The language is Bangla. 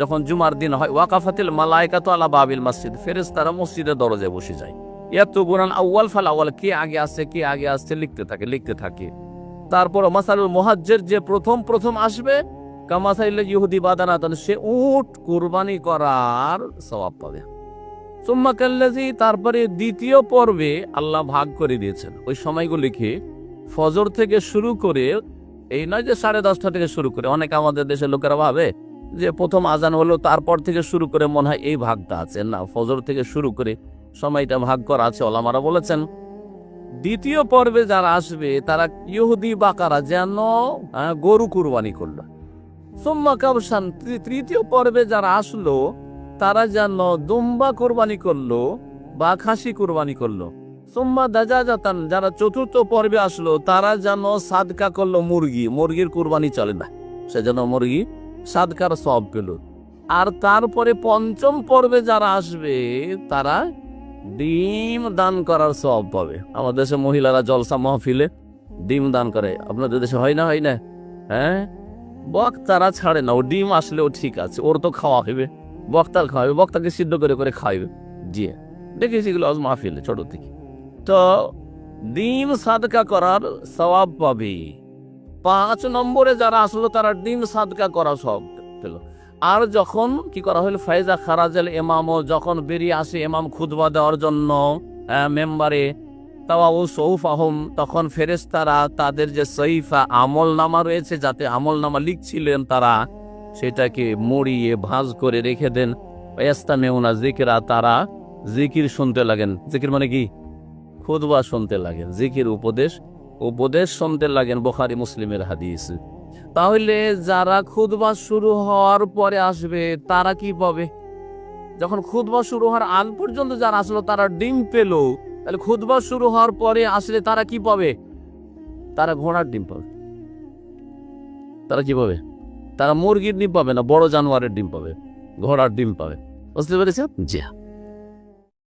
যখন জুমার দিন হয়, ওয়াকাফাতিল মালায়েকাতু আলা বাবিল মসজিদ, ফেরেশতারা মসজিদের দরজায় বসে যায়। ইয়াতুবুনাল আউয়াল ফাল আউয়াল, কে আগে আসছে লিখতে থাকে। তারপর মাসালুল মুহাজ্জির, যে প্রথম আসবে, কামাসাইল ইহুদি বাদানাতান, সে উট কুরবানি করার সওয়াব পাবে। সুম্মা কাল্লাযী, তারপরে দ্বিতীয় পর্বে আল্লাহ ভাগ করে দিয়েছেন ওই সময়গুলিকে, ফজর থেকে শুরু করে, এই নয় যে 10:30 থেকে শুরু করে। অনেকে আমাদের দেশের লোকেরা ভাবে যে প্রথম আজান হলো তারপর থেকে শুরু করে মনে হয় এই ভাগটা আছে। না, ফজর থেকে শুরু করে সময়টা ভাগ করা আছে। ওলামারা বলেছেন দ্বিতীয় পর্বে যারা আসবে তারা ইহুদি বাকারা, যেন গরু কুরবানি করলো। সুম্মা কাবসান, তৃতীয় পর্বে যারা আসলো তারা যেন দুম্বা কুরবানি করলো বা খাসি কুরবানি করলো। সুম্মা দাজাজাতান, যারা চতুর্থ পর্বে আসলো তারা যেন সাদকা করলো মুরগির কুরবানি চলে না, সে যেন মুরগি সাদকার সওয়াব পেল। আর তারপরে পঞ্চম পর্বে যারা আসবে তারা ডিম দান করার সওয়াব পাবে। আমাদের দেশে মহিলারা জলসা মাহফিলে ডিম দান করে, আপনাদের দেশে হয় না? হ্যাঁ, বক্তারা ছাড়ে না, ও ডিম আসলেও ঠিক আছে, ওর তো খাওয়া হবে, বক্তার খাওয়াবে, বক্তাকে সিদ্ধ করে খাওয়াবে। জি, দেখেছি এগুলো আজ মাহফিলে ছোট থেকে। তো ডিম সাদকা করার সওয়াব পাবে। 5 নম্বরে যারা আসলো তারা ডিম সাদকা করার সওয়াব পেল। আর যখন কি করা হলো, ফাইজা খারাজাল ইমামও, যখন বেরিয়ে আসে ইমাম খুতবা দেওয়ার জন্য মেম্বারে, তাওয়াউ সৌফাহুম, তখন ফেরেশতারা তাদের যে সহিফা আমল নামা রয়েছে, যাতে আমল নামা লিখছিলেন তারা, সেটাকে মুড়িয়ে ভাঁজ করে রেখে দেন। ইয়াস্তামিউনা যিকরা, তারা জিকির শুনতে লাগেন। জিকির মানে কি? খুতবা শুনতে লাগেন, জিকির উপদেশ শুনতে লাগেন। বুখারী মুসলিমের হাদিস। তাহলে যারা খুতবা শুরু হওয়ার পরে আসবে তারা কি পাবে? যখন খুতবা শুরু হওয়ার আগ পর্যন্ত যারা আসলো তারা ডিম পেল, তাহলে খুতবা শুরু হওয়ার পরে আসলে তারা কি পাবে? তারা ঘোড়ার ডিম পাবে। তারা কি পাবে? তারা মুরগির ডিম পাবে না, বড় জানোয়ারের ডিম পাবে, ঘোড়ার ডিম পাবে। বুঝতে পেরেছেন? জি।